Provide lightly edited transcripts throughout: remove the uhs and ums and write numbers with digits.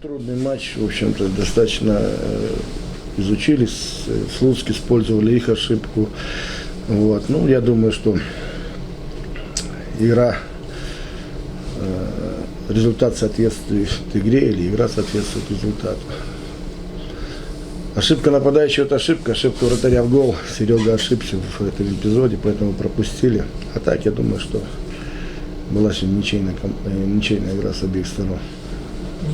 Трудный матч, в общем-то, достаточно изучили, Слуцк использовали их ошибку. Вот. Ну, я думаю, что игра, результат соответствует игре или игра соответствует результату. Ошибка нападающего – это ошибка вратаря в гол. Серега ошибся в этом эпизоде, поэтому пропустили. А так, я думаю, что была сегодня ничейная игра с обеих сторон.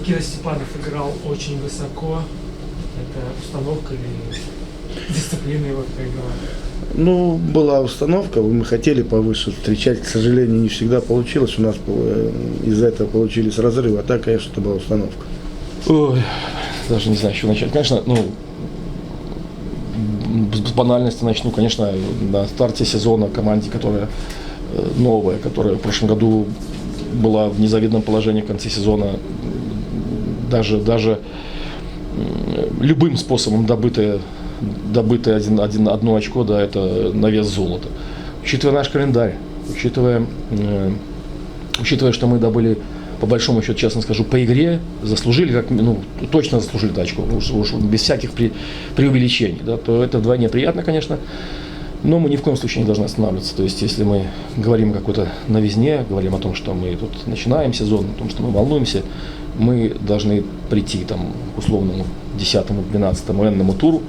Никита Степанов играл очень высоко. Это установка или дисциплина его проиграла? Ну, была установка, мы хотели повыше встречать, к сожалению, не всегда получилось. У нас из-за этого получились разрывы, а так, конечно, это была установка. Ой, даже не знаю, с чего начать. Конечно, с банальности начну. Конечно, на старте сезона команде, которая новая, которая в прошлом году была в незавидном положении в конце сезона, даже любым способом добытое одно очко, да, это на вес золота. Учитывая наш календарь, учитывая, что мы добыли, по большому счету, честно скажу, по игре, заслужили, точно заслужили это очко, уж без всяких преувеличений, да, то это вдвойне приятно, конечно, но мы ни в коем случае не должны останавливаться. То есть, если мы говорим о какой-то новизне, говорим о том, что мы тут начинаем сезон, о том, что мы волнуемся, мы должны прийти там, к условному 10-му, 12-му, энному туру,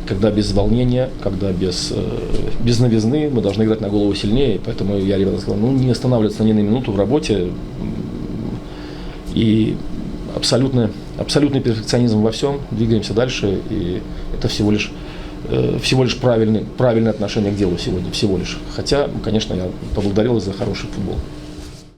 когда без волнения, когда без новизны мы должны играть на голову сильнее. Поэтому я ребятам сказал, не останавливаться ни на минуту в работе. И абсолютный перфекционизм во всем, двигаемся дальше. И это всего лишь правильное отношение к делу сегодня, всего лишь. Хотя, конечно, я поблагодарил за хороший футбол.